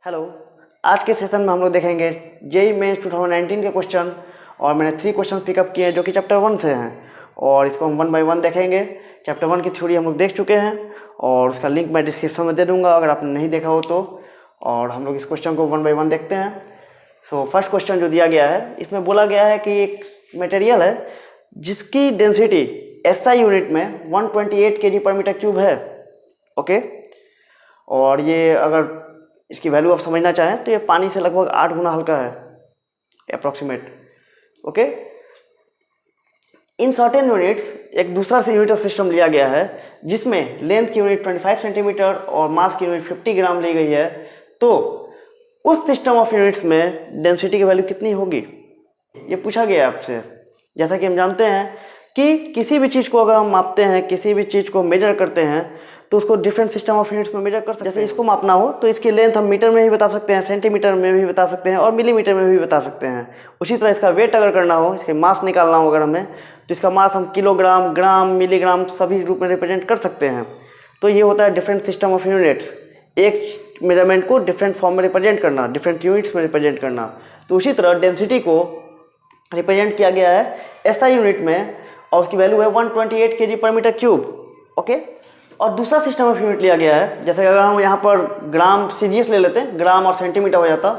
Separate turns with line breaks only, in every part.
Hello. आज के session में हम लोग देखेंगे जेईई मेंस 2019 के क्वेश्चन और मैंने 3 क्वेश्चन पिकअप किए हैं जो कि चैप्टर 1 से हैं और इसको हम 1 बाय 1 देखेंगे। चैप्टर 1 की थ्योरी हम लोग देख चुके हैं और उसका लिंक मैं डिस्क्रिप्शन में दे दूंगा अगर आपने नहीं देखा हो तो। और हम लोग इस क्वेश्चन को 1 बाय 1 देखते हैं। सो फर्स्ट क्वेश्चन जो दिया गया है इसमें बोला गया है कि एक मटेरियल है जिसकी डेंसिटी एसआई यूनिट में 128 kg/m³ है। ओके, और ये अगर इसकी वैल्यू आप समझना चाहें तो ये पानी से लगभग 8 गुना हल्का है approximate. Okay, in certain units एक दूसरा से यूनिट सिस्टम लिया गया है जिसमें लेंथ की यूनिट 25 सेंटीमीटर और मास की यूनिट 50 ग्राम ली गई है। तो उस सिस्टम ऑफ यूनिट्स में डेंसिटी की वैल्यू कितनी होगी ये पूछा गया है आपसे। जैसा कि हम जानते हैं कि किसी भी चीज़ को अगर हम मापते हैं, किसी भी चीज़ को मेजर करते हैं तो उसको डिफरेंट सिस्टम ऑफ यूनिट्स में मेजर कर सकते हैं। जैसे इसको मापना हो तो इसकी लेंथ हम मीटर में भी बता सकते हैं, सेंटीमीटर में भी बता सकते हैं और मिलीमीटर में भी बता सकते हैं। उसी तरह इसका वेट अगर करना हो, इसके मास निकालना हो अगर हमें, तो इसका मास हम किलोग्राम, ग्राम, मिलीग्राम सभी रूप में रिप्रेजेंट कर सकते हैं। तो ये होता है डिफरेंट सिस्टम ऑफ यूनिट्स, एक मेजरमेंट को डिफरेंट फॉर्म में रिप्रेजेंट करना, डिफरेंट यूनिट्स में रिप्रेजेंट करना। तो उसी तरह डेंसिटी को रिप्रेजेंट किया गया है एसआई यूनिट में और उसकी वैल्यू है 128 kg/m³। ओके, और दूसरा सिस्टम ऑफ यूनिट लिया गया है। जैसे अगर हम यहाँ पर ग्राम सीजीएस ले लेते हैं, ग्राम और सेंटीमीटर हो जाता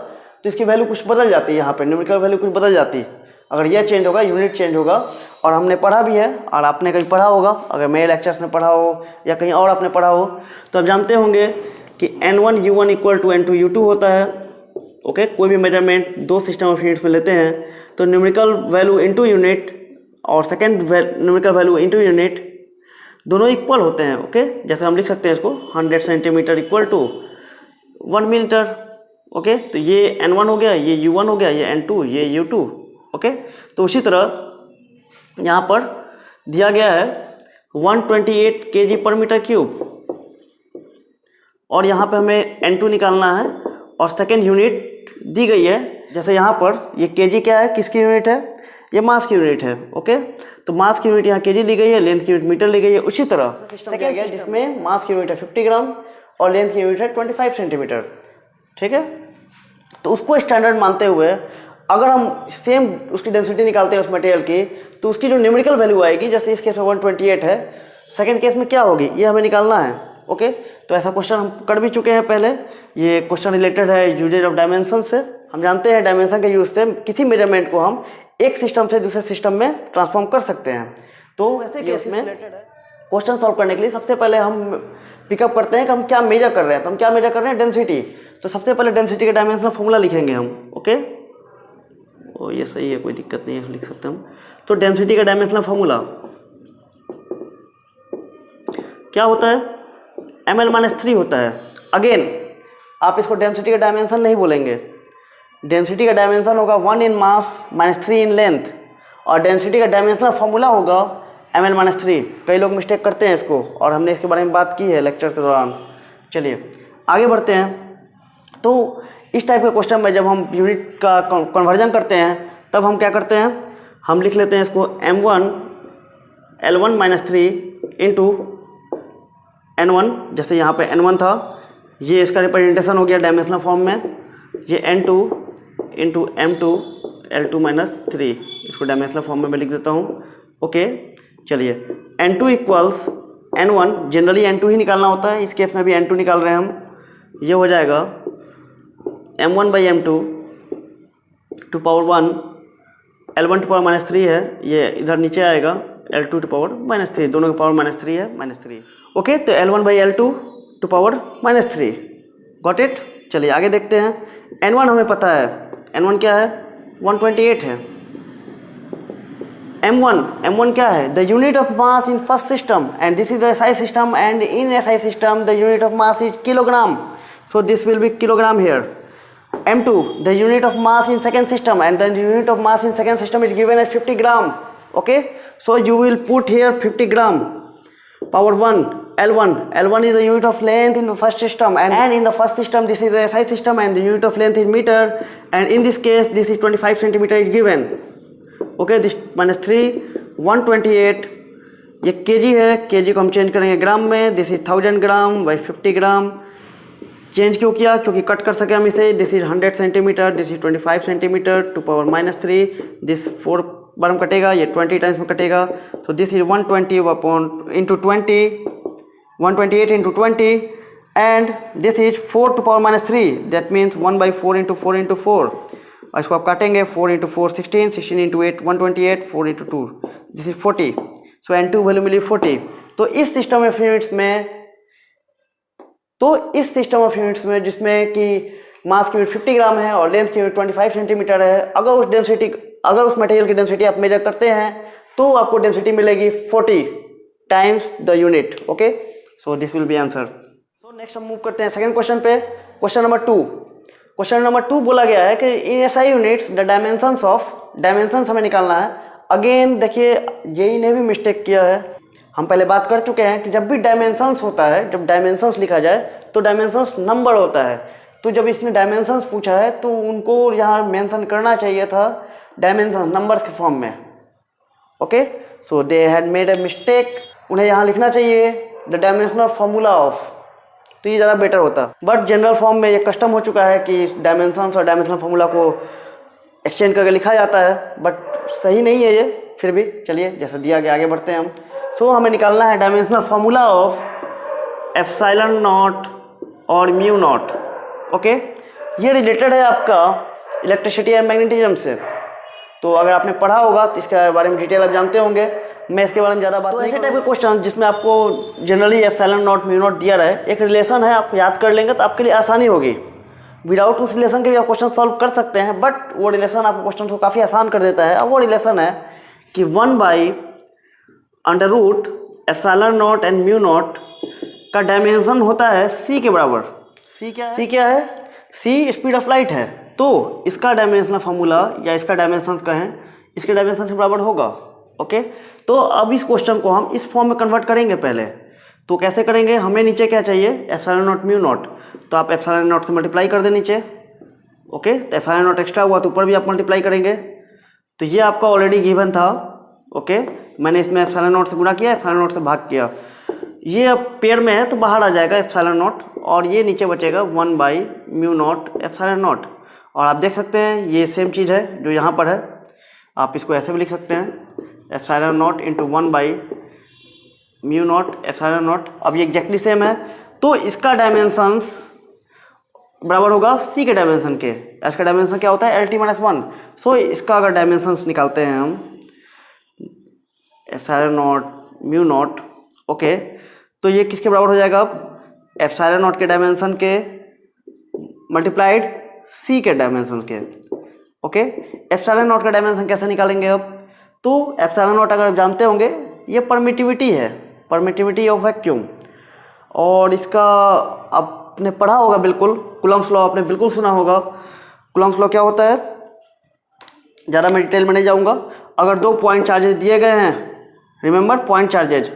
तो इसकी वैल्यू कुछ बदल जाती है, यहाँ पे न्यूमेरिकल वैल्यू कुछ बदल जाती। अगर यह चेंज होगा, यूनिट चेंज होगा। और हमने पढ़ा भी है और आपने कहीं पढ़ा होगा, अगर मेरे लेक्चर्स में पढ़ा हो या कहीं और आपने पढ़ा हो तो आप जानते होंगे कि N1U1 = N2U2 होता है। ओके, कोई भी मेजरमेंट दो सिस्टम ऑफ यूनिट्स में लेते हैं तो न्यूमेरिकल वैल्यू इनटू यूनिट और second numerical value into unit दोनों इक्वल होते हैं। ओके, जैसे हम लिख सकते हैं इसको 100 सेंटीमीटर = 1 मीटर। ओके, तो ये N1 हो गया, ये U1 हो गया, ये N2, ये U2। ओके, तो उसी तरह यहाँ पर दिया गया है 128 kg/m³ और यहाँ पे हमें N2 निकालना है और सेकेंड यूनिट दी गई है। जैसे यहाँ पर ये kg क्या है, किसकी यूनिट है, ये मास की यूनिट है। ओके, तो मास की यूनिट यहाँ kg ली गई है, लेंथ की यूनिट मीटर ली गई है। उसी तरह सेकेंड गया जिसमें मास की यूनिट है 50 ग्राम और लेंथ की यूनिट है 25 सेंटीमीटर। ठीक है, तो उसको स्टैंडर्ड मानते हुए अगर हम सेम उसकी डेंसिटी निकालते हैं उस मटेरियल की तो उसकी जो न्यूमेरिकल वैल्यू आएगी, जैसे इस केस में 128 है, सेकेंड केस में क्या होगी ये हमें निकालना है। ओके, तो ऐसा क्वेश्चन हम कर भी चुके हैं पहले। ये क्वेश्चन रिलेटेड है यूजेज ऑफ डायमेंशन से। हम जानते हैं डायमेंशन के यूज से किसी मेजरमेंट को हम एक सिस्टम से दूसरे सिस्टम में ट्रांसफॉर्म कर सकते हैं। तो ऐसे केस में क्वेश्चन सॉल्व करने के लिए सबसे पहले हम पिकअप करते हैं कि हम क्या मेजर कर रहे हैं। तो हम क्या मेजर कर रहे हैं, डेंसिटी। तो सबसे पहले डेंसिटी का डायमेंशनल फॉर्मूला लिखेंगे हम। ओके, और ये सही है, कोई दिक्कत नहीं है, लिख सकते हैं हम। तो डेंसिटी का डायमेंशनल फॉर्मूला क्या होता है, ml-3 होता है। अगेन आप इसको डेंसिटी का डायमेंशन नहीं बोलेंगे, डेंसिटी का डायमेंशन होगा 1 in मास -3 in लेंथ और डेंसिटी का डायमेंशनल फॉर्मूला होगा ml-3। कई लोग मिस्टेक करते हैं इसको और हमने इसके बारे में बात की है लेक्चर के दौरान। चलिए आगे बढ़ते हैं। तो इस टाइप के क्वेश्चन में जब हम यूनिट का कन्वर्जन करते हैं तब हम क्या करते हैं, हम लिख लेते हैं इसको M1 L1-3 इंटू N1। जैसे यहाँ पे N1 था, ये इसका रिप्रेजेंटेशन हो गया डायमेंशनल फॉर्म में, ये N2 इंटू M2 L2-3, इसको डायमेंशनल फॉर्म में मैं लिख देता हूँ। ओके, चलिए N2 = N1, जनरली N2 ही निकालना होता है, इस केस में भी N2 निकाल रहे हैं हम। ये हो जाएगा M1/M2 to power 1, L1 to power -3 है, ये इधर नीचे आएगा L2 टू पावर -3, दोनों की पावर -3 है, -3। ओके, तो L1/L2 to power -3, got it. चलिए आगे देखते हैं। N1 हमें पता है, N1 क्या है, 128 है। M1 क्या है, the unit of mass in first system and this is the SI system and in SI system the unit of mass is kilogram, so this will be kilogram here. M2, the unit of mass in second system and the unit of mass in second system is given as 50 gram. Okay, so you will put here 50 gram power 1 L1 is the unit of length in the first system and in the first system this is the SI system and the unit of length is meter and in this case this is 25 centimeter is given. Okay, this -3 128, ये kg है, kg को हम change करेंगे gram में, this is 1000 gram by 50 gram change क्यों किया? क्योंकि cut कर सके हम इसे। This is 100 centimetre, this is 25 centimetre, to power -3, this 4 बार में कटेगा, ये 20 टाइम्स में कटेगा। तो this is 120 upon into 20, 128 into 20, and this is 4 to power -3, that means 1/4 into 4 into 4। और इसको आप काटेंगे, 4 into 4 16, 16 into 8 128, 4 into 2 this is 40। So N2 value मिली 40। तो इस सिस्टम ऑफ यूनिट्स में जिसमें कि मास की यूनिट 50 ग्राम है और लेंथ की यूनिट 25 सेंटीमीटर है, अगर उस मटेरियल की डेंसिटी आप मेजर करते हैं तो आपको डेंसिटी मिलेगी 40 times the unit. Okay, so this will be answer. तो नेक्स्ट हम मूव करते हैं सेकंड क्वेश्चन पे। क्वेश्चन नंबर 2 बोला गया है कि in SI units the dimensions हमें निकालना है। अगेन देखिए, जेई ने भी मिस्टेक किया है। हम पहले बात कर चुके हैं कि जब भी डायमेंशंस होता है, जब डायमेंशंस लिखा जाए तो डायमेंशंस नंबर होता है। तो जब इसने डायमेंशंस पूछा है तो उनको यहाँ मेंशन करना चाहिए था डायमेंशंस नंबर्स के फॉर्म में। Okay, so they had made a mistake. उन्हें यहाँ लिखना चाहिए द डायमेंशनल फार्मूला ऑफ, तो ये ज़्यादा बेटर होता। बट जनरल फॉर्म में ये कस्टम हो चुका है कि डायमेंशंस और डायमेंशनल फार्मूला को एक्सचेंज करके लिखा जाता है, बट सही नहीं है ये। फिर भी चलिए जैसा दिया गया आगे बढ़ते हैं हम। सो हमें निकालना है dimensional formula of epsilon not और म्यू नॉट। ओके, ये रिलेटेड है आपका इलेक्ट्रिसिटी एंड मैग्नेटिज्म से। तो अगर आपने पढ़ा होगा तो इसके बारे में डिटेल आप जानते होंगे, मैं इसके बारे में ज़्यादा बात नहीं। ऐसे टाइप के क्वेश्चन जिसमें आपको generally epsilon not mu naught दिया रहे, एक रिलेशन है, आप याद कर लेंगे तो आपके लिए आसानी होगी। विदाउट उस रिलेशन के भी आप क्वेश्चन सॉल्व कर सकते हैं, बट वो रिलेशन आपको क्वेश्चन को काफ़ी आसान कर देता है। और वो रिलेशन है कि 1/√, epsilon not and mu naught का डायमेंशन होता है c के बराबर। c क्या है? c स्पीड ऑफ लाइट है। तो इसका डायमेंशनल फार्मूला या इसका डायमेंशंस कहें, इसके डायमेंशन के बराबर होगा। ओके, तो अब इस क्वेश्चन को हम इस फॉर्म में कन्वर्ट करेंगे पहले। तो कैसे करेंगे? हमें नीचे क्या चाहिए? Epsilon not mu naught. तो आप एप्सिलॉन नॉट से मल्टीप्लाई कर दें नीचे। ओके, तो एप्सिलॉन नॉट एक्स्ट्रा हुआ तो ऊपर भी आप मल्टीप्लाई करेंगे। तो ये आपका ऑलरेडी गिवन था। ओके, मैंने इसमें एप्सिलॉन नॉट से गुणा किया, एप्सिलॉन नॉट से भाग किया। ये अब पेयर में है तो बाहर आ जाएगा एप्सिलॉन नॉट, और ये नीचे बचेगा 1/μ0 एप्सिलॉन नॉट। और आप देख सकते हैं ये सेम चीज़ है जो यहाँ पर है। आप इसको ऐसे भी लिख सकते हैं, epsilon naught into 1/μ0 epsilon naught. अब ये एग्जैक्टली सेम है, तो इसका डायमेंशंस बराबर होगा c के डायमेंशन के। इसका डायमेंशन क्या होता है? LT-1। सो इसका अगर डायमेंशंस निकालते हैं हम, epsilon not mu naught. Okay, तो ये किसके बराबर हो जाएगा? अब एप्सिलॉन नॉट के डायमेंशन के मल्टीप्लाइड c के डायमेंशन के। ओके, एप्सिलॉन नॉट का डायमेंशन कैसे निकालेंगे अब? तो एप्सिलॉन नॉट अगर जानते होंगे, ये परमिटिविटी है, परमिटिविटी ऑफ वैक्यूम। और इसका आपने पढ़ा होगा बिल्कुल, कूलम्ब्स लॉ आपने बिल्कुल सुना होगा। कूलम्ब्स लॉ क्या होता है? ज़्यादा मैं डिटेल में नहीं जाऊँगा। अगर दो पॉइंट चार्जेस दिए गए हैं, रिमेंबर पॉइंट चार्जेज,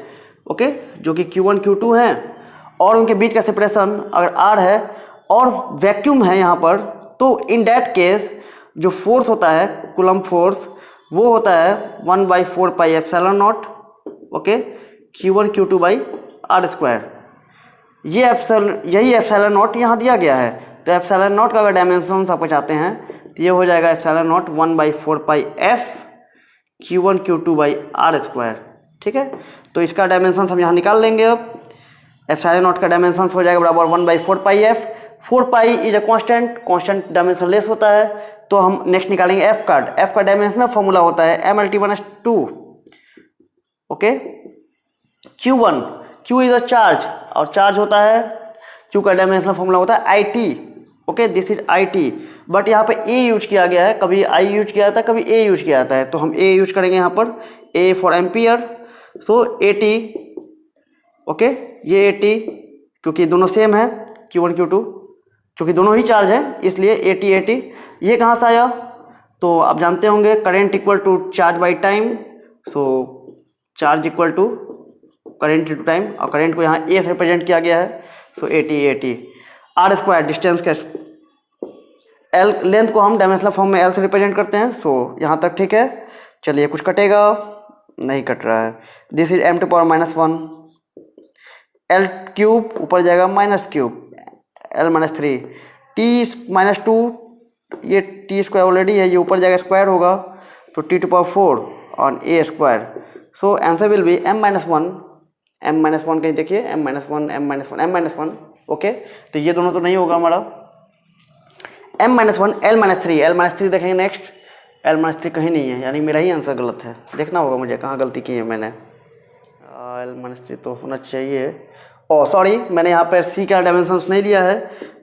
ओके, जो कि Q1 Q2 हैं, और उनके बीच का सेपरेशन अगर R है और वैक्यूम है यहाँ पर, तो इन डैट केस जो फोर्स होता है, कूलम्ब फोर्स, वो होता है 1/4 epsilon not. Okay, Q1 Q2/r²। यही एप्सिलॉन नॉट यहाँ दिया गया है। तो एप्सिलॉन नॉट का अगर डायमेंशन आपको चाहते हैं तो ये हो जाएगा एप्सिलॉन नॉट 1/4 Q1 Q2/r²। ठीक है, तो इसका डायमेंशन हम यहाँ निकाल लेंगे। अब एप्सिलॉन नॉट का डायमेंशन हो जाएगा बराबर 1/4 f। 4 is a constant dimension less होता है। तो हम नेक्स्ट निकालेंगे f का डायमेंशनल फॉर्मूला होता है mLT1/2। Okay, Q1, Q is a charge, और चार्ज होता है, Q का डायमेंशनल फॉर्मूला होता है IT। Okay, this is IT, but यहाँ पे A यूज किया गया है, कभी I यूज किया जाता है, कभी A यूज किया जाता है। तो हम A यूज करेंगे यहाँ पर, A for ampere. So AT, okay, ये AT, क्योंकि दोनों सेम है Q1 Q2, क्योंकि दोनों ही चार्ज हैं, इसलिए AT। ये कहाँ से आया? तो आप जानते होंगे current equal to charge by time. So charge equal to current into time, और करंट को यहाँ A से रिप्रेजेंट किया गया है। सो AT r² डिस्टेंस के L, लेंथ को हम डायमेंशनल फॉर्म में L से रिप्रेजेंट करते हैं। सो यहाँ तक ठीक है। चलिए, कुछ कटेगा? नहीं कट रहा है। दिस इज m⁻⁻1 L³ ऊपर जाएगा -³ L minus three, T minus two, ये टी स्क्वायर ऑलरेडी है, ये ऊपर जाएगा स्क्वायर होगा तो T to power four on A square. So answer will be M minus one, M minus one कहीं देखिए, M minus one, M minus one, M minus one. Okay, तो ये दोनों तो नहीं होगा हमारा, M minus one, L minus three, L minus three देखेंगे नेक्स्ट, एल माइनस थ्री कहीं नहीं है, यानी मेरा ही आंसर गलत है, देखना होगा मुझे कहाँ गलती की है मैंने। एल माइनस थ्री तो होना चाहिए, ओ सॉरी मैंने यहाँ पर सी का डायमेंशंस नहीं लिया है,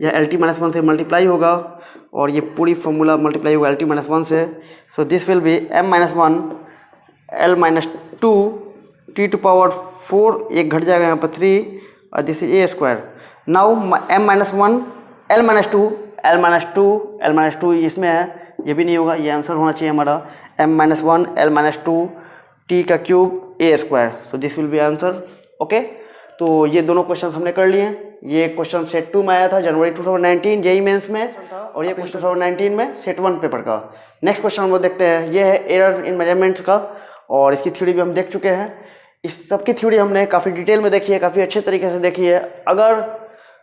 यह एल टी माइनस वन से मल्टीप्लाई होगा और ये पूरी फॉर्मूला मल्टीप्लाई होगा एल टी माइनस वन से। So this will be M minus one, L minus two, T to power four, एक घट जाएगा यहाँ पर थ्री, और this is A square. Now M minus one, L minus two, L minus two, L minus two इसमें है, ये भी नहीं होगा, ये आंसर होना चाहिए हमारा M minus one, L minus two, T का cube, A square. So this will be answer. Okay, तो ये दोनों क्वेश्चन हमने कर लिए। ये क्वेश्चन सेट 2 में आया था जनवरी 2019 जेई मेंस में, और ये क्वेश्चन 2019 में सेट 1 पेपर का। नेक्स्ट क्वेश्चन हम लोग देखते हैं, ये है एरर इन मेजरमेंट्स का, और इसकी थ्योरी भी हम देख चुके हैं। इस सब की थ्योरी हमने काफ़ी डिटेल में देखी है, काफ़ी अच्छे तरीके से देखी है। अगर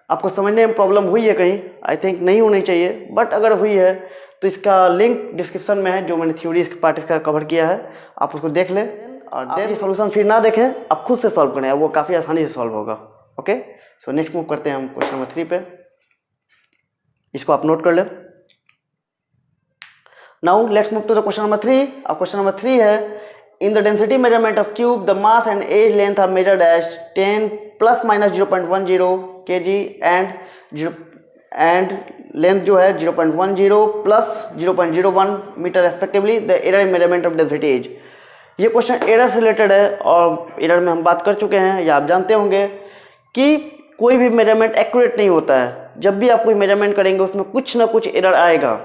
आपको समझने में प्रॉब्लम हुई है कहीं, आई थिंक नहीं होनी चाहिए, बट अगर हुई है तो इसका लिंक डिस्क्रिप्शन में है, जो मैंने थ्योरी पार्ट इसका कवर किया है, आप उसको देख लें। और देन सॉल्यूशन फिर ना देखें, आप खुद से सॉल्व करें, वो काफ़ी आसानी से सॉल्व होगा। ओके, सो नेक्स्ट मूव करते हैं हम क्वेश्चन नंबर 3 पे, इसको आप नोट कर लें। Now let's move to the question number 3। अब क्वेश्चन नंबर 3 है, in the density measurement of cube the mass and edge length are measured as 10 plus minus 0.10 kg and length जो है 0.10 प्लस 0.01 metre respectively, the error in measurement of density as. ये question error से related है, और error में हम बात कर चुके हैं, या आप जानते होंगे कि कोई भी मेजरमेंट एक्यूरेट नहीं होता है। जब भी आप कोई मेजरमेंट करेंगे उसमें कुछ ना कुछ एरर आएगा,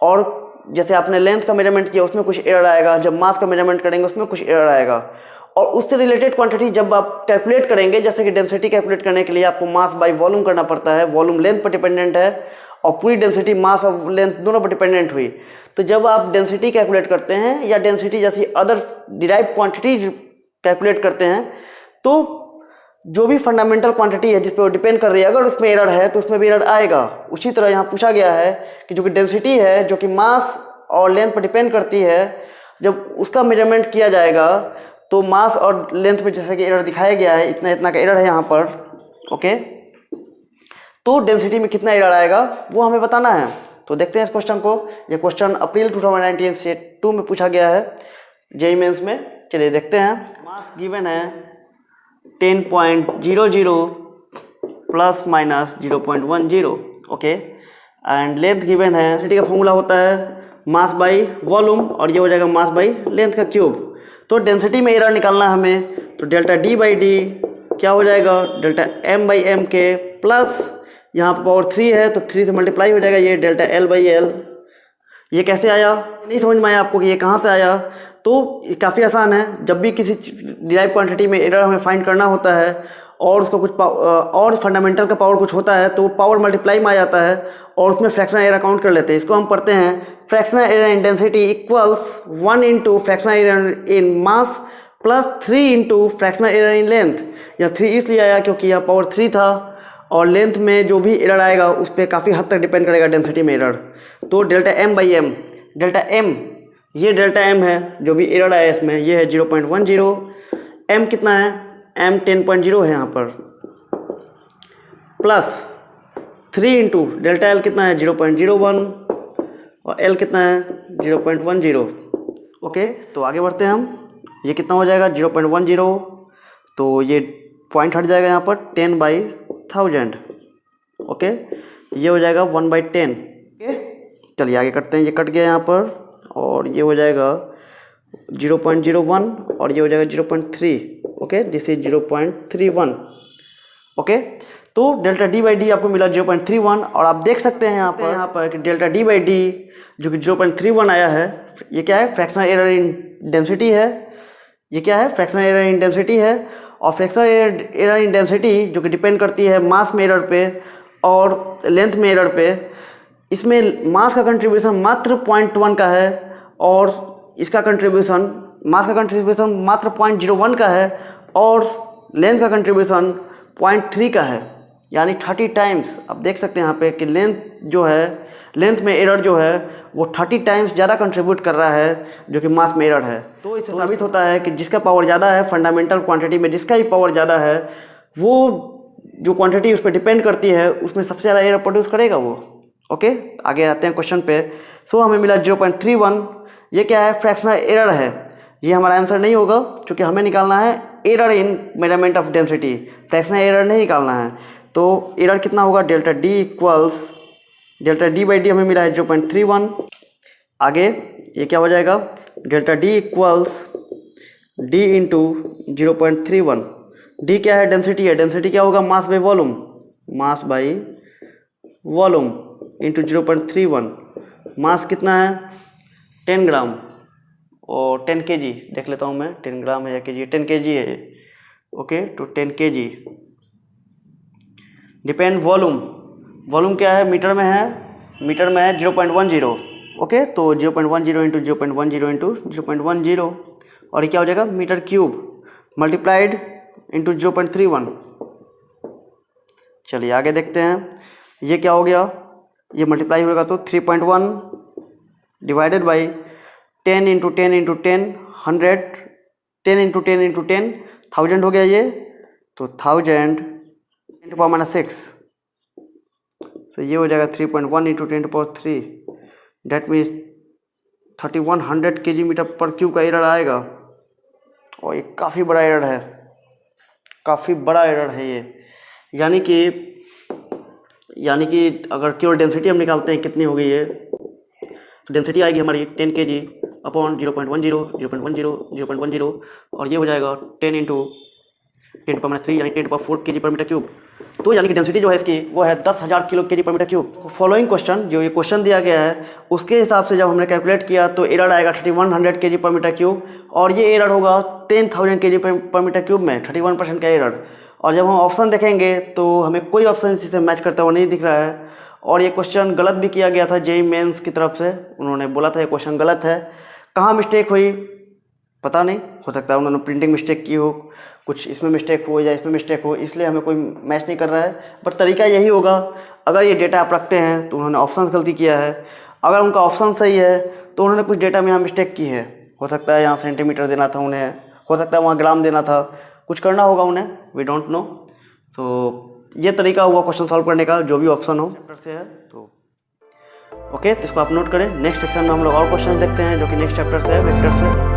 और जैसे आपने लेंथ का मेजरमेंट किया उसमें कुछ एरर आएगा, जब मास का मेजरमेंट करेंगे उसमें कुछ एरर आएगा, और उससे रिलेटेड क्वांटिटी जब आप कैलकुलेट करेंगे, जैसे कि डेंसिटी कैलकुलेट करने के लिए आपको मास बाय वॉल्यूम करना पड़ता है, वॉल्यूम लेंथ पर डिपेंडेंट है, और पूरी डेंसिटी मास और लेंथ दोनों पर डिपेंडेंट हुई। तो जब आप डेंसिटी कैलकुलेट करते हैं या डेंसिटी जैसी अदर डिराइव क्वांटिटी कैलकुलेट करते हैं, तो जो भी फंडामेंटल क्वांटिटी है जिस पर वो डिपेंड कर रही है, अगर उसमें एरर है तो उसमें भी एरर आएगा। उसी तरह यहाँ पूछा गया है कि जो कि डेंसिटी है, जो कि मास और लेंथ पर डिपेंड करती है, जब उसका मेजरमेंट किया जाएगा तो मास और लेंथ में जैसे कि एरर दिखाया गया है, इतना इतना का एरर है यहाँ पर। ओके, तो डेंसिटी में कितना एरर आएगा वो हमें बताना है। तो देखते हैं इस क्वेश्चन को। ये क्वेश्चन अप्रैल 2019 सेट 2 में पूछा गया है जेई मेंस में। चलिए देखते हैं। मास गिवन है 10.00 plus minus 0.10। Okay, and length given है, डेंसिटी का फॉर्मूला होता है मास बाई वॉल्यूम, और ये हो जाएगा मास बाई लेंथ का क्यूब। तो डेंसिटी में एरर निकालना हमें, तो डेल्टा डी बाई डी क्या हो जाएगा, डेल्टा एम बाई एम के प्लस यहाँ पर पावर 3 है तो 3 से मल्टीप्लाई हो जाएगा, ये डेल्टा एल बाई एल। ये कैसे आया, नहीं समझ में आया आपको कि ये कहाँ से आया? तो ये काफ़ी आसान है। जब भी किसी डिराइव क्वांटिटी में एरर हमें फाइंड करना होता है और उसका कुछ और फंडामेंटल का पावर कुछ होता है, तो पावर मल्टीप्लाई में आ जाता है और उसमें फ्रैक्शनल एरर काउंट कर लेते हैं। इसको हम पढ़ते हैं fractional error in density equals 1 into fractional error in mass plus 3 into fractional error in length. यह 3 इसलिए आया क्योंकि यह पावर 3 था, और लेंथ में जो भी एरर आएगा उस पर काफ़ी हद तक डिपेंड करेगा डेंसिटी में एरर। तो delta M by M, delta M ये डेल्टा एम है, जो भी एरर आया इसमें ये है 0.10। एम कितना है, एम 10.0 है यहाँ पर, प्लस 3 इंटू डेल्टा एल कितना है 0.01, और एल कितना है 0.10। ओके, तो आगे बढ़ते हैं हम। ये कितना हो जाएगा 0.10, तो ये पॉइंट हट जाएगा यहाँ पर 10/1000। ओके, ये हो जाएगा 1/10। ओके, चलिए आगे करते हैं। ये कट गया यहाँ पर, और ये हो जाएगा 0.01 और ये हो जाएगा 0.3। Okay, this is 0.31। ओके, तो डेल्टा डी बाई डी आपको मिला 0.31, और आप देख सकते हैं यहाँ पर कि डेल्टा डी बाई डी जो कि 0.31 आया है, ये क्या है, फ्रैक्शनल एरर इन डेंसिटी है। ये क्या है, फ्रैक्शनल एरर इन डेंसिटी है, और फ्रैक्शनल एरर इन डेंसिटी जो कि डिपेंड करती है मास में एरर पे और लेंथ में एरर पे। इसमें मास का कंट्रीब्यूशन मात्र 0.1 का है, और इसका कंट्रीब्यूशन, मास का कंट्रीब्यूशन मात्र 0.01 का है, और लेंथ का कंट्रीब्यूशन 0.3 का है। यानी 30 टाइम्स। आप देख सकते हैं यहाँ पे कि लेंथ जो है, लेंथ में एरर जो है वो 30 टाइम्स ज़्यादा कंट्रीब्यूट कर रहा है जो कि मास में एरर है। तो इससे साबित होता है कि जिसका पावर ज़्यादा है फंडामेंटल क्वांटिटी में, जिसका ही पावर ज़्यादा है वो जो क्वांटिटी उस पर डिपेंड करती है उसमें सबसे ज़्यादा एरर प्रोड्यूस करेगा वो। ओके, आगे आते हैं क्वेश्चन पे। सो हमें मिला 0.31। ये क्या है? फ्रैक्शनल एरर है। ये हमारा आंसर नहीं होगा क्योंकि हमें निकालना है error in measurement of density, fractional error नहीं निकालना है। तो एरर कितना होगा? Delta D equals delta D by D हमें मिला है 0.31। आगे ये क्या हो जाएगा? Delta D equals D into 0.31। D क्या है? डेंसिटी है। डेंसिटी क्या होगा? Mass by volume, mass by volume into 0.31। मास कितना है? 10 ग्राम और 10 kg। देख लेता हूँ मैं 10 ग्राम है या kg? 10 kg है। ओके, तो 10 kg। डिपेंड वॉल्यूम, वॉल्यूम क्या है? मीटर में है, मीटर में है 0.10। ओके, तो 0.10 इंटू 0.10 इंटू 0.10 और ये क्या हो जाएगा? Metre cube multiplied into 0.31। चलिए आगे देखते हैं। ये क्या हो गया? ये मल्टीप्लाई होगा तो 3.1 divided by 10 into 10 into 10 100, 10 into 10 into 10 1000 हो गया ये। तो 1000 इंटू पावर -6, तो ये हो जाएगा 3.1 into 10⁻3। That means 3100 kg metre per cube का एरर आएगा। और ये काफ़ी बड़ा एरर है, काफ़ी बड़ा एरर है ये। यानी कि अगर केवल डेंसिटी हम निकालते हैं कितनी होगी ये, तो डेंसिटी आएगी हमारी 10 kg अपॉन 0.10 0.10 0.10 और ये हो जाएगा 10 इंटू 10⁻³ यानी 10⁻4 kg पर मीटर क्यूब। तो यानी कि डेंसिटी जो है इसकी वो है 10,000 किलो kg पर मीटर क्यूब। फॉलोइंग क्वेश्चन, जो ये क्वेश्चन दिया गया है उसके हिसाब से जब हमने कैलकुलेट किया तो एरर आएगा 3100 kg पर मीटर क्यूब और ये एरर होगा 10,000 kg पर मीटर क्यूब में, 31% का एरर। और जब हम ऑप्शन देखेंगे तो हमें कोई ऑप्शन इसी से मैच करता हुआ नहीं दिख रहा है। और ये क्वेश्चन गलत भी किया गया था जेईई मेंस की तरफ से, उन्होंने बोला था ये क्वेश्चन गलत है। कहाँ मिस्टेक हुई पता नहीं, हो सकता है उन्होंने प्रिंटिंग मिस्टेक की हो, कुछ इसमें मिस्टेक हो या इसमें मिस्टेक हो, इसलिए हमें कोई मैच नहीं कर रहा है। बट तरीका यही होगा, अगर ये डेटा आप रखते हैं तो उन्होंने ऑप्शन गलती किया है, अगर उनका ऑप्शन सही है तो उन्होंने कुछ डेटा में यहाँ मिस्टेक की है। हो सकता है यहाँ सेंटीमीटर देना था उन्हें, हो सकता है वहाँ ग्राम देना था, कुछ करना होगा उन्हें, वी डोंट नो। तो ये तरीका हुआ क्वेश्चन सॉल्व करने का, जो भी ऑप्शन हो चैप्टर से है। तो ओके, तो इसको आप नोट करें। नेक्स्ट सेक्शन में हम लोग और क्वेश्चन देखते हैं जो कि नेक्स्ट चैप्टर से है, वेक्टर से।